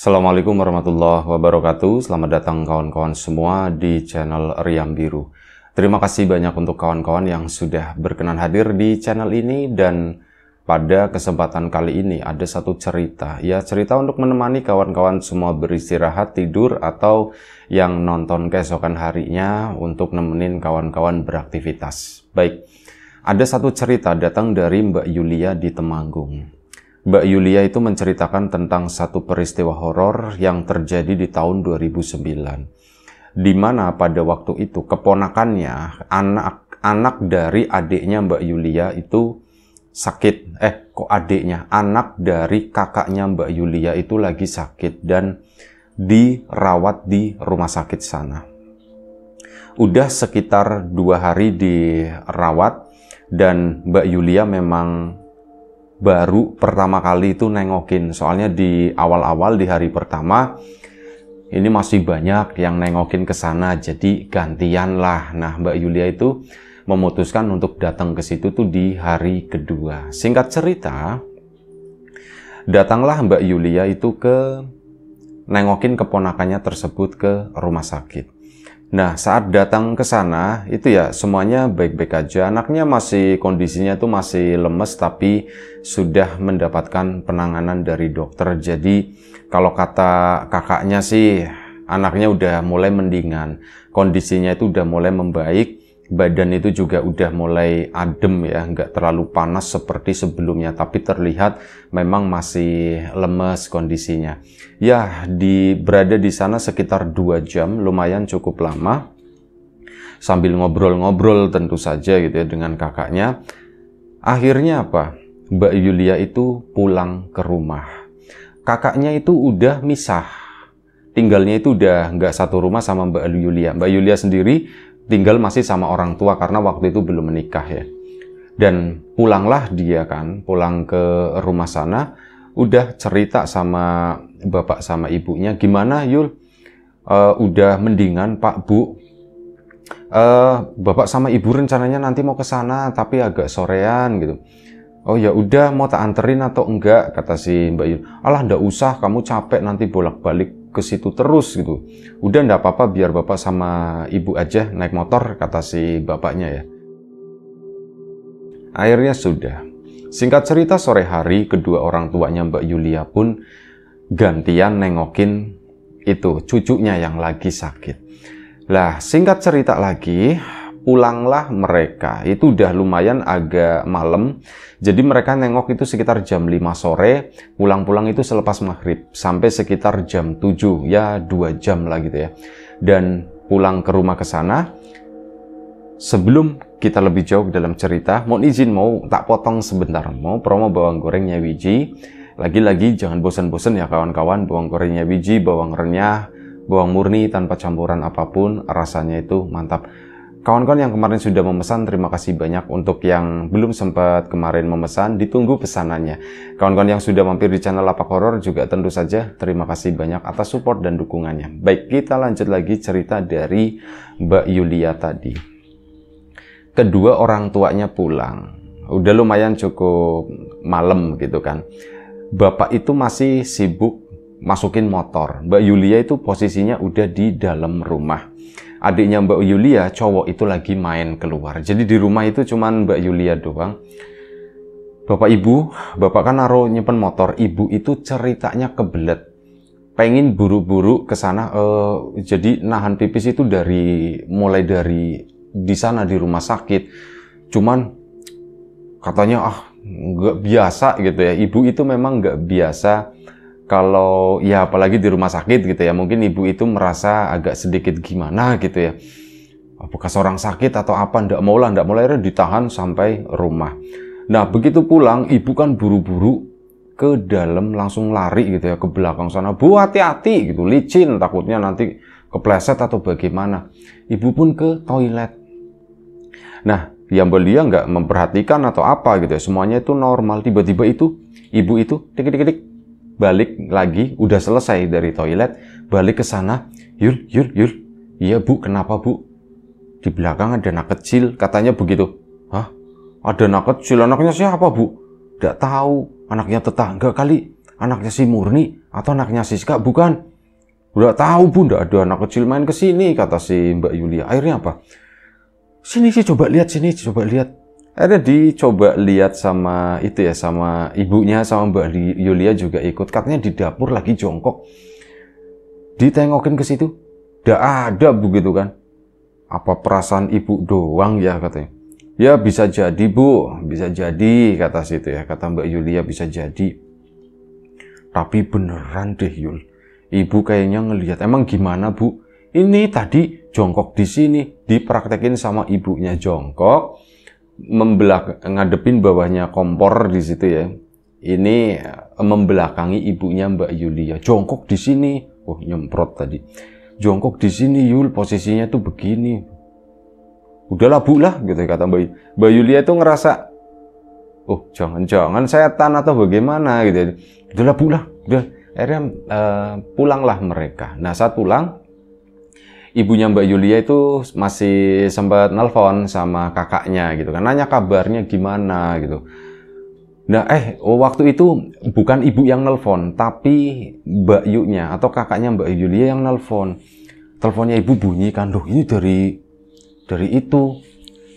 Assalamualaikum warahmatullahi wabarakatuh. Selamat datang kawan-kawan semua di channel Riam Biru. Terima kasih banyak untuk kawan-kawan yang sudah berkenan hadir di channel ini. Dan pada kesempatan kali ini ada satu cerita. Ya, cerita untuk menemani kawan-kawan semua beristirahat, tidur, atau yang nonton keesokan harinya untuk nemenin kawan-kawan beraktivitas. Baik, ada satu cerita datang dari Mbak Yulia di Temanggung. Mbak Yulia itu menceritakan tentang satu peristiwa horor yang terjadi di tahun 2009. Di mana pada waktu itu keponakannya, anak dari adiknya Mbak Yulia itu sakit. Anak dari kakaknya Mbak Yulia itu lagi sakit dan dirawat di rumah sakit sana. Udah sekitar 2 hari dirawat dan Mbak Yulia memang baru pertama kali itu nengokin. Soalnya di awal-awal di hari pertama ini masih banyak yang nengokin ke sana, jadi gantian lah. Nah, Mbak Yulia itu memutuskan untuk datang ke situ tuh di hari kedua. Singkat cerita, datanglah Mbak Yulia itu ke nengokin keponakannya tersebut ke rumah sakit. Nah, saat datang ke sana, itu ya semuanya baik-baik aja. Anaknya masih, kondisinya tuh masih lemes, tapi sudah mendapatkan penanganan dari dokter. Jadi, kalau kata kakaknya sih, anaknya udah mulai mendingan. Kondisinya itu udah mulai membaik. Badan itu juga udah mulai adem ya, nggak terlalu panas seperti sebelumnya, tapi terlihat memang masih lemes kondisinya. Ya, berada di sana sekitar 2 jam, lumayan cukup lama, sambil ngobrol-ngobrol tentu saja gitu ya dengan kakaknya. Akhirnya apa? Mbak Yulia itu pulang ke rumah. Kakaknya itu udah misah, tinggalnya itu udah nggak satu rumah sama Mbak Yulia. Mbak Yulia sendiri tinggal masih sama orang tua karena waktu itu belum menikah ya. Dan pulanglah dia kan, pulang ke rumah sana, udah cerita sama bapak sama ibunya, gimana Yul? Udah mendingan Pak Bu. Bapak sama ibu rencananya nanti mau ke sana tapi agak sorean gitu. Oh ya udah, mau tak anterin atau enggak, kata si Mbak Yul. Alah, ndak usah, kamu capek nanti bolak-balik ke situ terus gitu. Udah, ndak apa-apa, biar bapak sama ibu aja naik motor, kata si bapaknya ya. Akhirnya sudah. Singkat cerita, sore hari kedua orang tuanya Mbak Yulia pun gantian nengokin itu cucunya yang lagi sakit. Lah, singkat cerita lagi, pulanglah mereka. Itu udah lumayan agak malam. Jadi mereka nengok itu sekitar jam 5 sore. Pulang-pulang itu selepas maghrib. Sampai sekitar jam 7. Ya 2 jam lah gitu ya. Dan pulang ke rumah ke sana. Sebelum kita lebih jauh dalam cerita, mohon izin mau tak potong sebentar. Mau promo bawang gorengnya Wiji. Lagi-lagi jangan bosan-bosan ya kawan-kawan. Bawang gorengnya Wiji, bawang renyah, bawang murni tanpa campuran apapun. Rasanya itu mantap. Kawan-kawan yang kemarin sudah memesan, terima kasih banyak. Untuk yang belum sempat kemarin memesan, ditunggu pesanannya. Kawan-kawan yang sudah mampir di channel Lapak Horor juga tentu saja terima kasih banyak atas support dan dukungannya. Baik, kita lanjut lagi cerita dari Mbak Yulia tadi. Kedua orang tuanya pulang. Udah lumayan cukup malam gitu kan. Bapak itu masih sibuk masukin motor. Mbak Yulia itu posisinya udah di dalam rumah. Adiknya Mbak Yulia, cowok itu lagi main keluar. Jadi di rumah itu cuman Mbak Yulia doang. Bapak kan naruh nyimpen motor. Ibu itu ceritanya kebelet. Pengen buru-buru ke sana. Jadi nahan pipis itu mulai dari di sana di rumah sakit. Cuman katanya nggak biasa gitu ya. Ibu itu memang nggak biasa. Kalau ya apalagi di rumah sakit gitu ya, mungkin ibu itu merasa agak sedikit gimana gitu ya, bekas orang sakit atau apa, ndak mau akhirnya ditahan sampai rumah. Nah begitu pulang, ibu kan buru-buru ke dalam, langsung lari gitu ya ke belakang sana. Bu, hati-hati gitu, licin, takutnya nanti kepleset atau bagaimana. Ibu pun ke toilet. Nah yang beliau nggak memperhatikan atau apa gitu ya, semuanya itu normal. Tiba-tiba itu ibu itu dik-dik balik lagi, udah selesai dari toilet, balik ke sana. Yul, iya Bu, kenapa Bu? Di belakang ada anak kecil, katanya begitu. Hah? Ada anak kecil? Anaknya siapa Bu? Nggak tahu, anaknya tetangga kali. anaknya si Murni atau anaknya Siska? Bukan. Udah tahu Bu, nggak ada anak kecil main ke sini, kata si Mbak Yulia. Akhirnya apa? Sini sih, coba lihat sini, coba lihat. Akhirnya dicoba lihat sama itu ya, sama ibunya, sama Mbak Yulia juga ikut. Katanya di dapur lagi jongkok. Ditengokin ke situ, nggak ada begitu kan. Apa perasaan ibu doang ya katanya. Ya bisa jadi Bu, bisa jadi kata situ ya, kata Mbak Yulia bisa jadi. Tapi beneran deh Yul. Ibu kayaknya ngelihat, emang gimana Bu? Ini tadi jongkok di sini, dipraktekin sama ibunya jongkok, ngadepin bawahnya kompor di situ ya. Ini membelakangi ibunya Mbak Yulia, jongkok di sini. Oh nyemprot tadi. Jongkok di sini Yul, posisinya tuh begini. Udahlah Bu lah, gitu kata Mbak Yulia itu ngerasa, oh jangan-jangan setan atau bagaimana gitu. Udahlah Bu lah, udah. Akhirnya pulanglah mereka. Nah saat pulang, ibunya Mbak Yulia itu masih sempat nelpon sama kakaknya gitu kan, nanya kabarnya gimana gitu. Nah waktu itu bukan ibu yang nelpon, tapi Mbak Yunya atau kakaknya Mbak Yulia yang nelpon. Teleponnya ibu bunyi kan, loh ini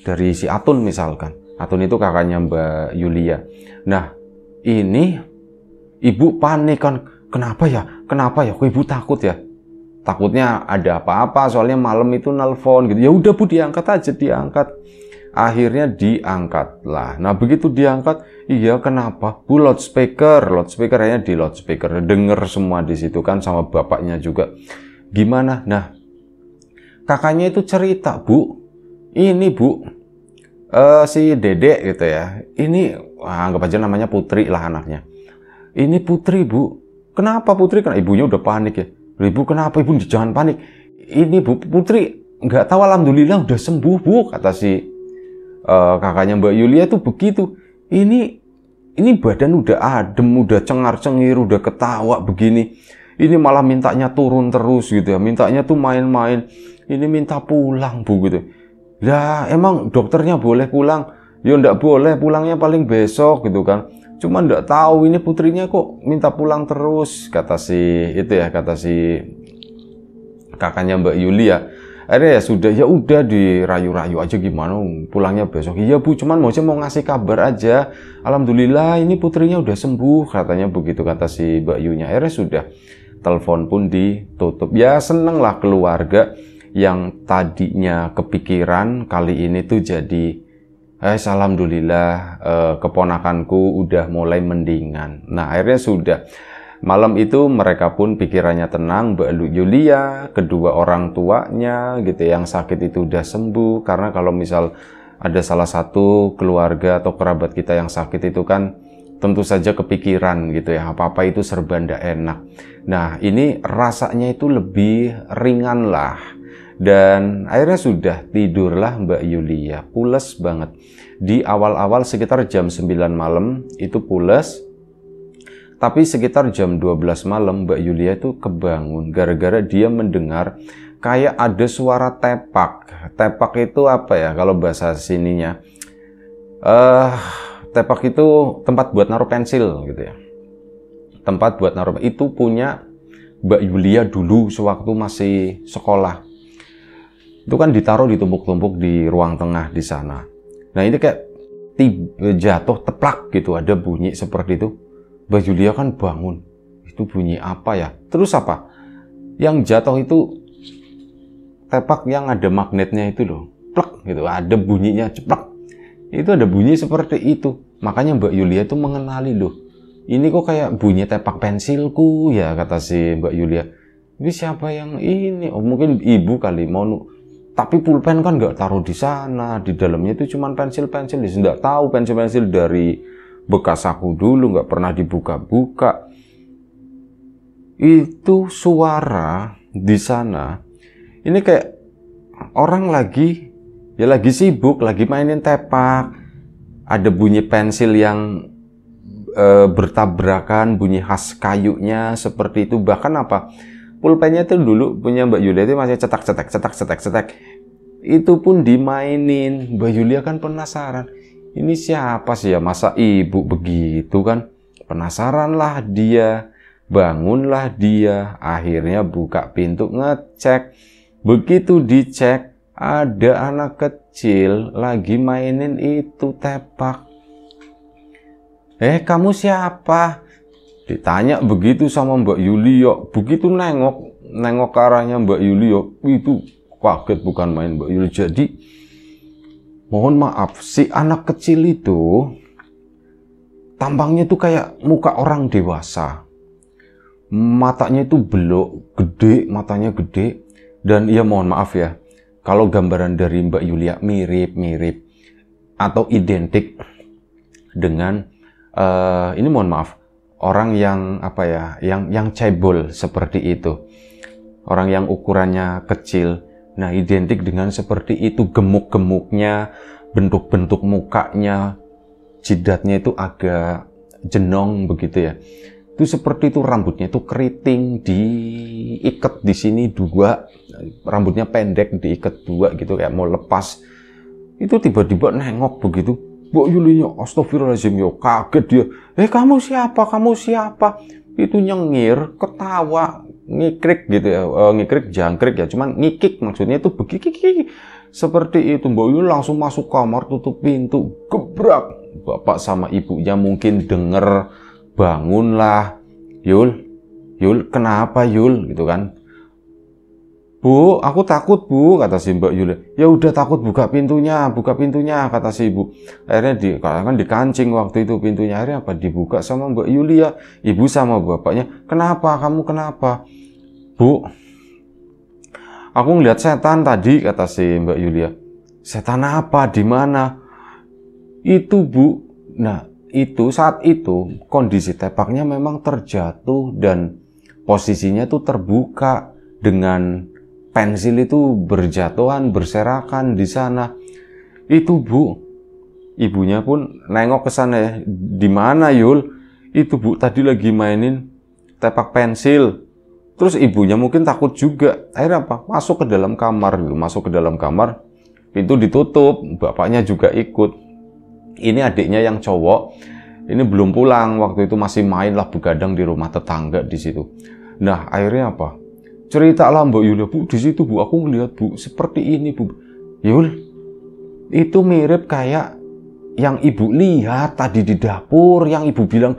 dari si Atun misalkan. Atun itu kakaknya Mbak Yulia. Nah ini ibu panik kan. Kenapa ya? Kok ibu takut ya? Takutnya ada apa-apa, soalnya malam itu nelpon gitu. Ya udah Bu, diangkat aja, diangkat. Akhirnya diangkat lah. Nah begitu diangkat, iya kenapa? Bu, loudspeakernya di loudspeaker, denger semua di situ kan sama bapaknya juga. Gimana? Nah kakaknya itu cerita, Bu, ini Bu, si Dedek gitu ya. Ini anggap aja namanya Putri lah anaknya. Ini Putri Bu. Kenapa Putri? Karena ibunya udah panik ya. Ibu kenapa? Ibu jangan panik. Ini Bu, Putri nggak tahu, alhamdulillah udah sembuh Bu, kata si kakaknya Mbak Yulia itu begitu. Ini badan udah adem, udah cengar-cengir, udah ketawa begini. Ini malah mintanya turun terus gitu ya. Mintanya tuh main-main. Ini minta pulang Bu gitu. Lah emang dokternya boleh pulang? Ya nggak boleh, pulangnya paling besok gitu kan. Cuma nggak tahu ini putrinya kok minta pulang terus, kata si kakaknya Mbak Yulia. Akhirnya ya udah dirayu-rayu aja, gimana pulangnya besok. Iya Bu, cuman mau ngasih kabar aja. Alhamdulillah ini putrinya udah sembuh, katanya begitu, kata si Mbak Yunya. Akhirnya sudah, telepon pun ditutup. Ya seneng lah keluarga yang tadinya kepikiran, kali ini tuh jadi alhamdulillah keponakanku udah mulai mendingan. Nah akhirnya sudah, malam itu mereka pun pikirannya tenang. Mbak Yulia, kedua orang tuanya gitu yang sakit itu udah sembuh. Karena kalau misal ada salah satu keluarga atau kerabat kita yang sakit itu kan tentu saja kepikiran gitu ya, apa-apa itu serba ndak enak. Nah ini rasanya itu lebih ringan lah. Dan akhirnya sudah tidurlah Mbak Yulia, pules banget. Di awal-awal sekitar jam 9 malam itu pules. Tapi sekitar jam 12 malam Mbak Yulia itu kebangun gara-gara dia mendengar kayak ada suara tepak. Tepak itu apa ya kalau bahasa sininya? Tepak itu tempat buat naruh pensil gitu ya. Tempat buat naruh, itu punya Mbak Yulia dulu sewaktu masih sekolah. Itu kan ditaruh ditumpuk-tumpuk di ruang tengah di sana. Nah ini kayak jatuh teplak gitu, ada bunyi seperti itu. Mbak Yulia kan bangun. Itu bunyi apa ya? Terus apa? Yang jatuh itu tepak yang ada magnetnya itu loh. Plek gitu, ada bunyinya ceplak. Itu ada bunyi seperti itu. Makanya Mbak Yulia itu mengenali loh. Ini kok kayak bunyi tepak pensilku ya, kata si Mbak Yulia. Ini siapa yang ini? Oh mungkin ibu kali mau. Tapi pulpen kan nggak taruh di sana, di dalamnya itu cuma pensil-pensil. Dia nggak tahu pensil-pensil dari bekas aku dulu, nggak pernah dibuka-buka. Itu suara di sana, ini kayak orang lagi sibuk, lagi mainin tepak. Ada bunyi pensil yang bertabrakan, bunyi khas kayunya seperti itu. Bahkan apa? Pulpennya itu dulu punya Mbak Yulia itu masih cetak. Itu pun dimainin. Mbak Yulia kan penasaran. Ini siapa sih ya? Masa ibu begitu kan? Penasaranlah dia, bangunlah dia, akhirnya buka pintu ngecek. Begitu dicek, ada anak kecil lagi mainin itu tepak. Kamu siapa? Ditanya begitu sama Mbak Yulia. Begitu nengok ke arahnya Mbak Yulia, itu kaget bukan main Mbak Yulia. Jadi mohon maaf, si anak kecil itu tampangnya itu kayak muka orang dewasa. Matanya itu belok, gede, matanya gede. Dan ya mohon maaf ya, kalau gambaran dari Mbak Yulia mirip-mirip atau identik dengan ini mohon maaf, orang yang apa ya, yang cebol seperti itu. Orang yang ukurannya kecil. Nah, identik dengan seperti itu, gemuk-gemuknya, bentuk-bentuk mukanya, jidatnya itu agak jenong begitu ya. Itu seperti itu, rambutnya itu keriting, diikat di sini dua, rambutnya pendek diikat dua gitu kayak mau lepas. Itu tiba-tiba nengok begitu, Mbak Yulia, astagfirullahaladzim, yo kaget dia. Kamu siapa? Kamu siapa? Itu nyengir, ketawa, ngikrik gitu ya, ngikrik jangkrik ya, cuman ngikik maksudnya itu begiki seperti itu. Mbak Yulia langsung masuk kamar, tutup pintu, gebrak. Bapak sama ibunya mungkin denger, bangunlah, Yul, kenapa Yul, gitu kan? Bu, aku takut Bu, kata si Mbak Yulia. Ya udah takut, buka pintunya, kata si ibu. Akhirnya kan dikancing waktu itu pintunya, akhirnya apa? Dibuka sama Mbak Yulia. Ibu sama bapaknya, kenapa? Kamu kenapa? Bu, aku ngeliat setan tadi, kata si Mbak Yulia. Setan apa? Di mana? Itu Bu. Nah, saat itu kondisi tepaknya memang terjatuh dan posisinya tuh terbuka dengan pensil itu berjatuhan, berserakan di sana. Itu Bu, ibunya pun nengok ke sana ya. Di mana Yul? Itu Bu, tadi lagi mainin tepak pensil. Terus ibunya mungkin takut juga. Akhirnya apa? Masuk ke dalam kamar. Masuk ke dalam kamar, pintu ditutup. Bapaknya juga ikut. Ini adiknya yang cowok. Ini belum pulang. Waktu itu masih main lah begadang di rumah tetangga di situ. Nah, akhirnya apa? Ceritalah Mbak Yulia, Bu, di situ Bu, aku ngeliat Bu, seperti ini Bu. Yul, itu mirip kayak yang ibu lihat tadi di dapur, yang ibu bilang,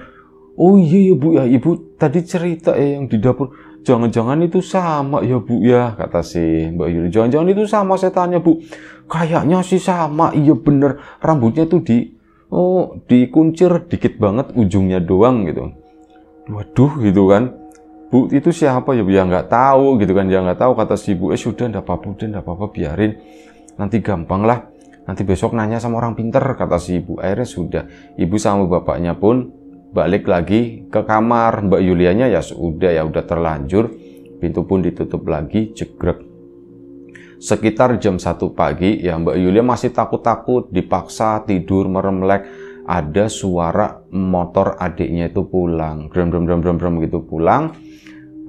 oh iya ya Bu ya, ibu tadi cerita yang di dapur. Jangan-jangan itu sama ya Bu ya, kata si Mbak Yulia. Jangan-jangan itu sama setannya Bu. Kayaknya sih sama, iya bener. Rambutnya tuh dikuncir dikit banget, ujungnya doang gitu. Waduh gitu kan. Bu, itu siapa ya Bu? Ya nggak tahu gitu kan, ya nggak tahu, kata si ibu. Sudah, nggak apa-apa, biarin. Nanti gampang lah. Nanti besok nanya sama orang pinter, kata si ibu. Akhirnya sudah, ibu sama bapaknya pun balik lagi ke kamar. Mbak Yulianya ya udah terlanjur. Pintu pun ditutup lagi, jegrek. Sekitar jam 1 pagi, ya Mbak Yulia masih takut-takut, dipaksa tidur meremlek. Ada suara motor adiknya itu pulang, bram gitu pulang,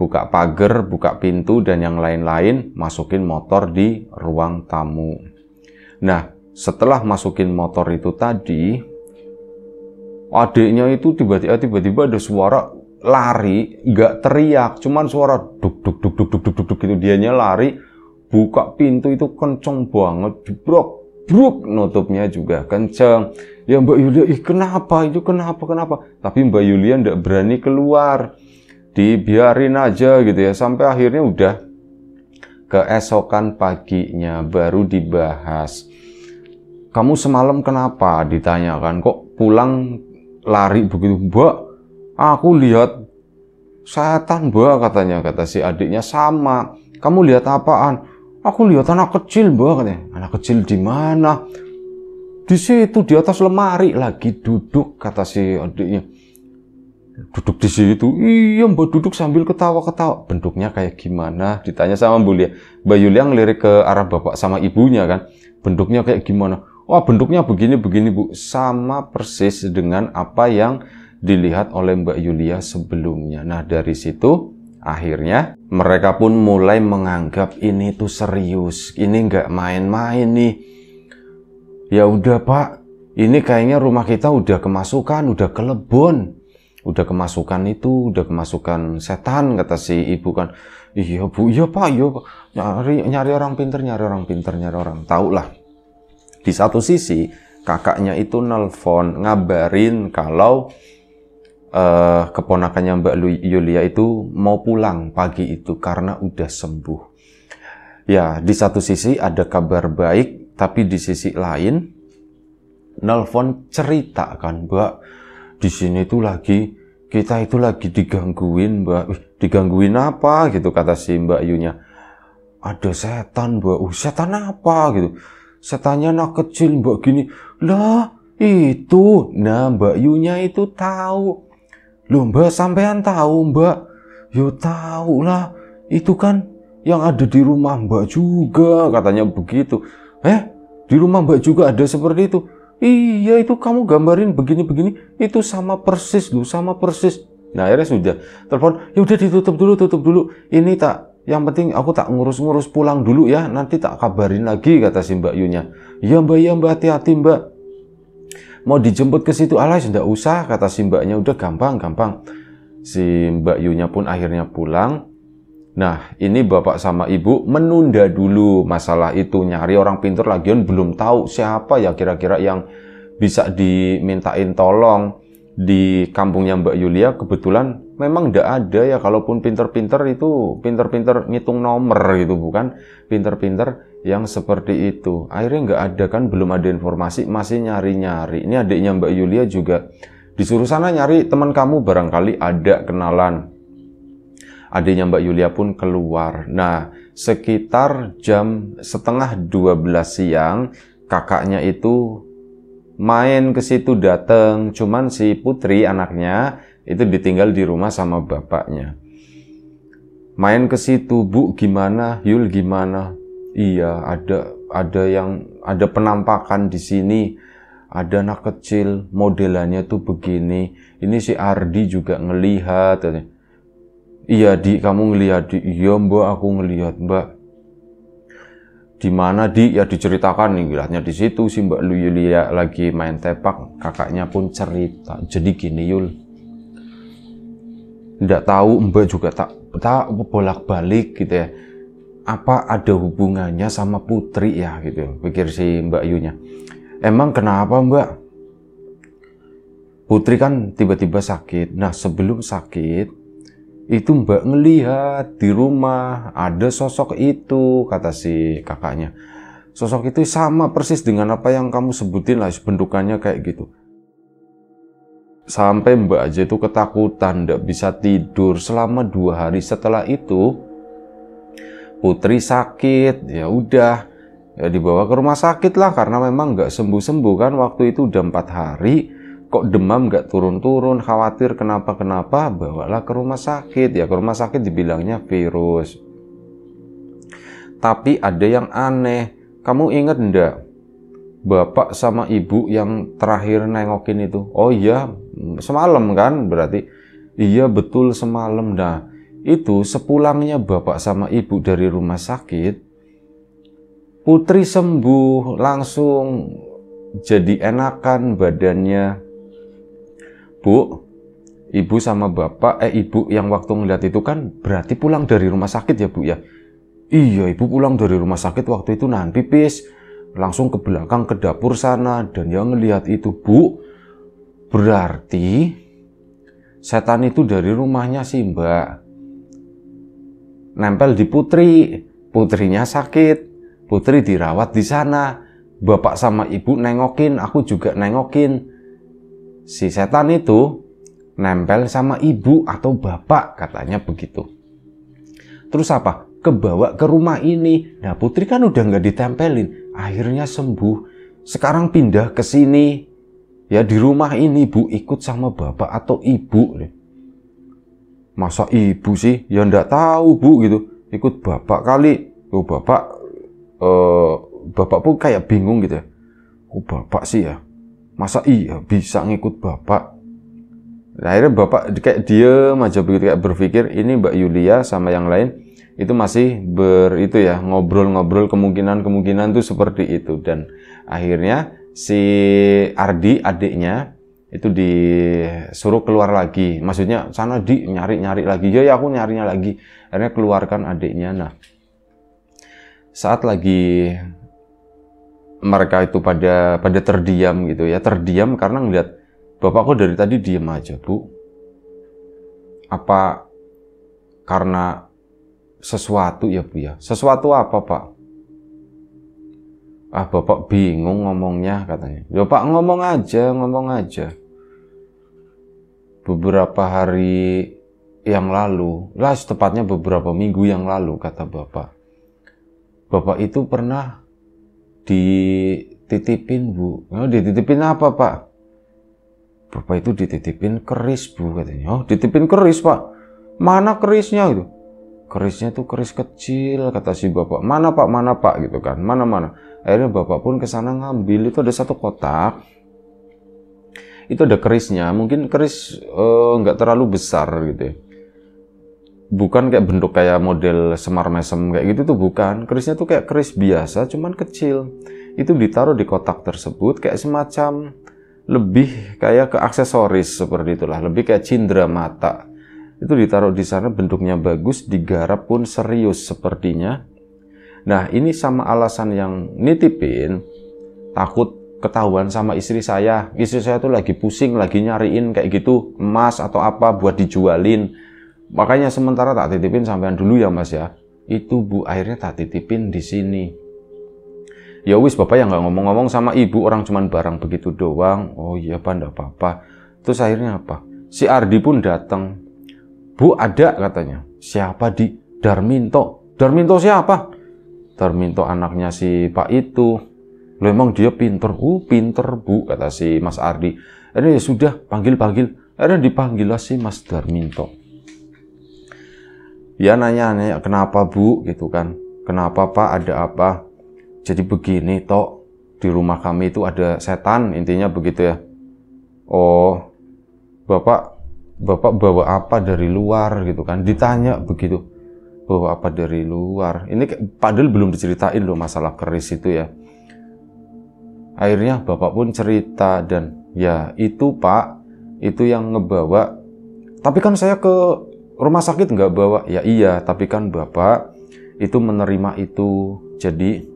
buka pagar, buka pintu dan yang lain-lain, masukin motor di ruang tamu. Nah, setelah masukin motor itu tadi, adiknya itu tiba-tiba ada suara lari, nggak teriak, cuman suara duk gitu. Dianya lari, buka pintu itu kenceng banget, bruk, nutupnya juga kenceng. Ya Mbak Yulia, kenapa? Tapi Mbak Yulia nggak berani keluar, dibiarin aja gitu ya, sampai akhirnya udah keesokan paginya baru dibahas. Kamu semalam kenapa? Ditanyakan, kok pulang lari begitu? Mbak, aku lihat setan Mbak, katanya, kata si adiknya. Sama, kamu lihat apaan? Aku lihat anak kecil Mbak, katanya. Anak kecil di mana? Di situ, di atas lemari, lagi duduk, kata si adiknya. Duduk di situ? Iya Mbak, duduk sambil ketawa-ketawa. Bentuknya kayak gimana? Ditanya sama Mbak Yulia ngelirik ke arah bapak sama ibunya kan. Bentuknya kayak gimana? Wah, bentuknya begini Bu. Sama persis dengan apa yang dilihat oleh Mbak Yulia sebelumnya. Nah, dari situ akhirnya mereka pun mulai menganggap ini tuh serius. Ini nggak main-main nih. Ya udah Pak, ini kayaknya rumah kita udah kemasukan, udah kelebon. udah kemasukan itu, udah kemasukan setan, kata si ibu kan. Iya bu, iya pak, iya pak. Nyari orang pinter, nyari orang pinter, nyari orang. Tahu lah. Di satu sisi kakaknya itu nelpon ngabarin kalau keponakannya Mbak Yulia itu mau pulang pagi itu karena udah sembuh. Ya, di satu sisi ada kabar baik, tapi di sisi lain nelpon cerita kan, Mbak, di sini tuh kita itu lagi digangguin, Mbak. Digangguin apa gitu, kata si Mbak Yunya. Ada setan, Mbak. Setan apa gitu? Setannya anak kecil, Mbak, gini. Lah, itu. Nah, Mbak Yunya itu tahu. Loh, Mbak, sampean tahu, Mbak? Yo tahu lah. Itu kan yang ada di rumah Mbak juga, katanya begitu. Di rumah Mbak juga ada seperti itu? Iya, itu kamu gambarin begini-begini, itu sama persis loh, sama persis. Nah, akhirnya sudah telepon, ya udah ditutup dulu. Ini yang penting aku tak ngurus-ngurus pulang dulu ya, nanti tak kabarin lagi, kata si Mbak Yunya. Iya Mbak, hati-hati Mbak. Mau dijemput ke situ, alah sudah usah, kata si Mbaknya. Udah gampang. Si Mbak Yunya pun akhirnya pulang. Nah, ini bapak sama ibu menunda dulu masalah itu, nyari orang pintar. Lagian belum tahu siapa ya kira-kira yang bisa dimintain tolong. Di kampungnya Mbak Yulia kebetulan memang tidak ada ya, kalaupun pintar-pintar itu pintar-pintar ngitung nomor gitu, bukan pintar-pintar yang seperti itu. Akhirnya nggak ada kan, belum ada informasi, masih nyari-nyari. Ini adiknya Mbak Yulia juga disuruh sana nyari teman kamu, barangkali ada kenalan. Adiknya Mbak Yulia pun keluar. Nah, sekitar jam setengah 12 siang, kakaknya itu main ke situ dateng. Cuman si Putri, anaknya, itu ditinggal di rumah sama bapaknya. Main ke situ, Bu, gimana? Yul, gimana? Iya, ada penampakan di sini. Ada anak kecil, modelannya tuh begini. Ini si Ardi juga ngelihat. Iya, Di, kamu ngelihat? Di, iya, Mbak, aku ngelihat, Mbak. Di mana, Di? Ya diceritakan nih, lihatnya di situ si Mbak Yulia lagi main tepak. Kakaknya pun cerita. Jadi gini, Yul. Nggak tahu, Mbak juga tak bolak-balik gitu ya. Apa ada hubungannya sama Putri ya gitu, pikir si Mbak Yunya. Emang kenapa, Mbak? Putri kan tiba-tiba sakit. Nah, sebelum sakit itu Mbak ngelihat di rumah ada sosok itu, kata si kakaknya. Sosok itu sama persis dengan apa yang kamu sebutin lah, bentukannya kayak gitu. Sampai Mbak aja itu ketakutan, nggak bisa tidur selama 2 hari. Setelah itu Putri sakit, ya udah, ya dibawa ke rumah sakit lah, karena memang nggak sembuh-sembuh kan. Waktu itu udah 4 hari. Kok demam nggak turun-turun, khawatir kenapa-kenapa, bawalah ke rumah sakit. Ya ke rumah sakit dibilangnya virus. Tapi ada yang aneh. Kamu inget ndak? Bapak sama ibu yang terakhir nengokin itu. Oh iya, semalam kan berarti. Iya betul semalam. Nah, itu sepulangnya bapak sama ibu dari rumah sakit, Putri sembuh, langsung jadi enakan badannya. Bu, ibu sama bapak, ibu yang waktu ngeliat itu kan berarti pulang dari rumah sakit ya, Bu ya? Iya, ibu pulang dari rumah sakit waktu itu nahan pipis, langsung ke belakang ke dapur sana, dan yang ngeliat itu, Bu, berarti setan itu dari rumahnya sih, Mbak. Nempel di Putri, Putrinya sakit, Putri dirawat di sana, bapak sama ibu nengokin, aku juga nengokin. Si setan itu nempel sama ibu atau bapak, katanya begitu. Terus apa? Kebawa ke rumah ini. Nah, Putri kan udah nggak ditempelin, akhirnya sembuh. Sekarang pindah ke sini. Ya di rumah ini, Bu, ikut sama bapak atau ibu. Masa ibu sih? Ya nggak tahu, Bu, gitu. Ikut bapak kali. Oh, bapak pun kayak bingung gitu ya. Oh, bapak sih ya. Masa iya bisa ngikut bapak? Nah, akhirnya bapak kayak diem aja begitu, kayak berpikir. Ini Mbak Yulia sama yang lain itu masih ngobrol-ngobrol, kemungkinan tuh seperti itu. Dan akhirnya si Ardi, adiknya, itu disuruh keluar lagi. Maksudnya sana nyari-nyari lagi. Ya aku nyarinya lagi. Akhirnya keluarkan adiknya. Nah, saat lagi mereka itu pada terdiam gitu ya. Terdiam karena ngeliat bapak kok dari tadi diem aja, Bu. Apa karena sesuatu ya, Bu ya? Sesuatu apa, Pak? Ah, bapak bingung ngomongnya katanya. Ya Pak, ngomong aja. Beberapa hari yang lalu, lah tepatnya beberapa minggu yang lalu, kata bapak. Bapak itu pernah dititipin, Bu. Oh, dititipin apa, Pak? Bapak itu dititipin keris, Bu, katanya. Oh, dititipin keris, Pak. Mana kerisnya itu? Kerisnya tuh keris kecil, kata si bapak. Mana Pak, gitu kan. Mana. Akhirnya bapak pun kesana ngambil, itu ada satu kotak. Itu ada kerisnya, mungkin keris nggak terlalu besar gitu ya. Bukan kayak bentuk kayak model semar mesem kayak gitu tuh, bukan. Kerisnya tuh kayak keris biasa, cuman kecil. Itu ditaruh di kotak tersebut kayak semacam lebih kayak ke aksesoris seperti itulah, lebih kayak cindera mata. Itu ditaruh di sana, bentuknya bagus, digarap pun serius sepertinya. Nah, ini sama alasan yang nitipin, takut ketahuan sama istri saya. Istri saya tuh lagi pusing, lagi nyariin kayak gitu emas atau apa buat dijualin. Makanya sementara tak titipin sampean dulu ya, Mas ya. Itu, Bu, akhirnya tak titipin di sini. Ya wis, bapak yang nggak ngomong-ngomong sama ibu, orang cuman barang begitu doang. Oh iya, Pak, enggak apa-apa. Terus akhirnya apa? Si Ardi pun datang. Bu, ada katanya. Siapa di? Darminto. Darminto siapa? Darminto anaknya si Pak itu. Loh, emang dia pinter? Pinter, Bu, kata si Mas Ardi. Akhirnya ya sudah, panggil. Akhirnya dipanggil lah si Mas Darminto. Ya nanya, kenapa, Bu, gitu kan. Kenapa, Pak, ada apa? Jadi begini, Tok. Di rumah kami itu ada setan, intinya begitu ya. Oh, Bapak bawa apa dari luar gitu kan, ditanya begitu, bawa apa dari luar. Ini padahal belum diceritain loh masalah keris itu ya. Akhirnya bapak pun cerita, dan ya itu, Pak, itu yang ngebawa. Tapi kan saya ke rumah sakit nggak bawa. Ya iya, tapi kan bapak itu menerima itu, jadi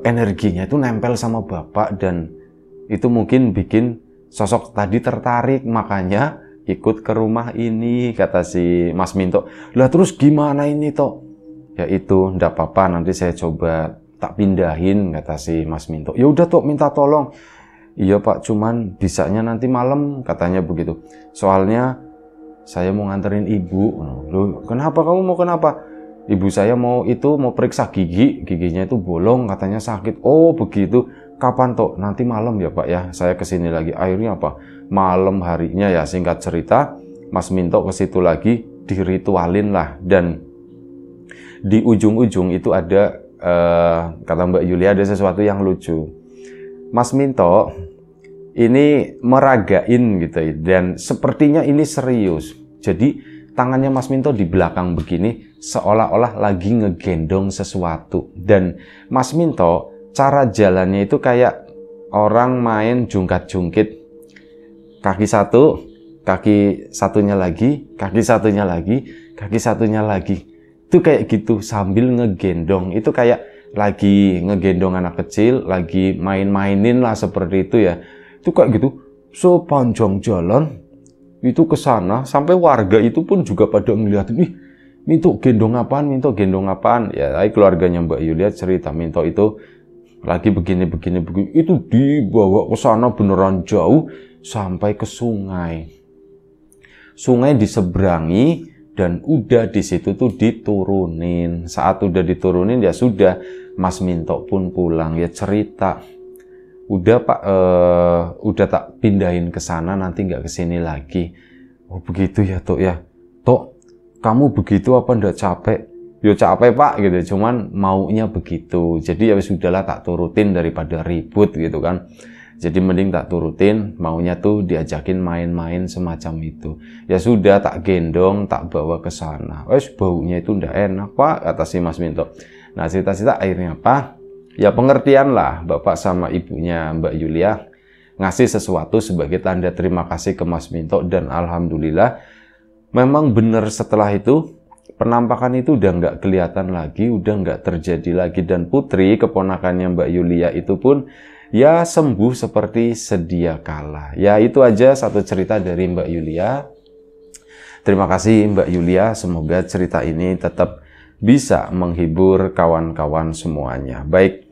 energinya itu nempel sama bapak, dan itu mungkin bikin sosok tadi tertarik, makanya ikut ke rumah ini, kata si Mas Minto. Lah terus gimana ini, Tok? Ya itu, ndak apa-apa, nanti saya coba tak pindahin, kata si Mas Minto. Ya udah, Tok, minta tolong. Iya, Pak, cuman bisanya nanti malam, katanya begitu. Soalnya saya mau nganterin ibu. Loh, kenapa kamu mau kenapa? Ibu saya mau periksa giginya itu bolong, katanya sakit. Oh begitu. Kapan, Tok? Nanti malam ya, Pak ya. Saya kesini lagi. Akhirnya apa? Malam harinya ya, singkat cerita, Mas Minto ke situ lagi, diritualin lah. Dan di ujung-ujung itu ada, kata Mbak Yulia, ada sesuatu yang lucu. Mas Minto ini meragain gitu, dan sepertinya ini serius. Jadi tangannya Mas Minto di belakang begini, seolah-olah lagi ngegendong sesuatu. Dan Mas Minto, cara jalannya itu kayak orang main jungkat-jungkit. Kaki satu, kaki satunya lagi, kaki satunya lagi, kaki satunya lagi. Itu kayak gitu, sambil ngegendong. Itu kayak lagi ngegendong anak kecil, lagi main-mainin lah seperti itu ya. Itu kayak gitu, sepanjang jalan itu ke sana, sampai warga itu pun juga pada ngeliatin, ih, Minto gendong apaan? Ya, keluarganya Mbak Yulia cerita, Minto itu lagi begini, itu dibawa ke sana beneran jauh, sampai ke sungai. Sungai diseberangi, dan udah di situ tuh diturunin. Saat udah diturunin ya sudah, Mas Minto pun pulang. Ya cerita, udah Pak, udah tak pindahin ke sana, nanti nggak kesini lagi. Oh begitu ya, Tok ya. Tok, kamu begitu apa ndak capek? Yo capek, Pak, gitu. Cuman maunya begitu. Jadi ya sudahlah, tak turutin daripada ribut gitu kan. Jadi mending tak turutin, maunya tuh diajakin main-main semacam itu. Ya sudah, tak gendong, tak bawa ke sana. Wes baunya itu ndak enak, Pak, kata si Mas Minto. Nah, cerita-cerita akhirnya apa? Ya pengertian lah Bapak sama ibunya Mbak Yulia. ngasih sesuatu sebagai tanda terima kasih ke Mas Minto. Dan alhamdulillah memang benar setelah itu penampakan itu udah nggak kelihatan lagi, udah nggak terjadi lagi. Dan Putri, keponakannya Mbak Yulia itu pun ya sembuh seperti sedia kala. Ya itu aja satu cerita dari Mbak Yulia. Terima kasih Mbak Yulia, semoga cerita ini tetap bisa menghibur kawan-kawan semuanya. Baik,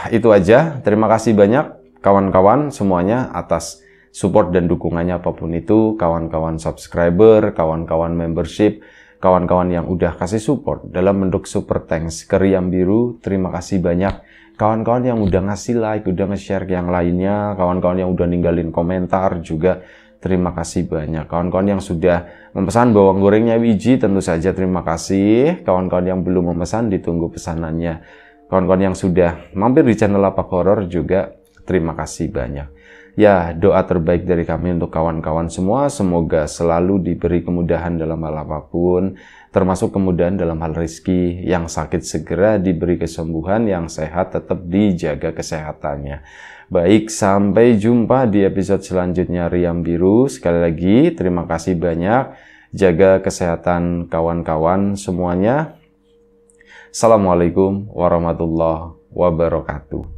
itu aja. Terima kasih banyak kawan-kawan semuanya atas support dan dukungannya apapun itu. Kawan-kawan subscriber, kawan-kawan membership, kawan-kawan yang udah kasih support dalam bentuk super thanks ke Riam Biru. Terima kasih banyak. Kawan-kawan yang udah ngasih like, udah nge-share yang lainnya, kawan-kawan yang udah ninggalin komentar juga, terima kasih banyak. Kawan-kawan yang sudah memesan bawang gorengnya Wiji, tentu saja terima kasih. Kawan-kawan yang belum memesan, ditunggu pesanannya. Kawan-kawan yang sudah mampir di channel Lapak Horor juga, terima kasih banyak. Ya, doa terbaik dari kami untuk kawan-kawan semua, semoga selalu diberi kemudahan dalam hal apapun, termasuk kemudahan dalam hal rezeki. Yang sakit segera diberi kesembuhan, yang sehat tetap dijaga kesehatannya. Baik, sampai jumpa di episode selanjutnya Riam Biru. Sekali lagi, terima kasih banyak. Jaga kesehatan kawan-kawan semuanya. Assalamualaikum warahmatullahi wabarakatuh.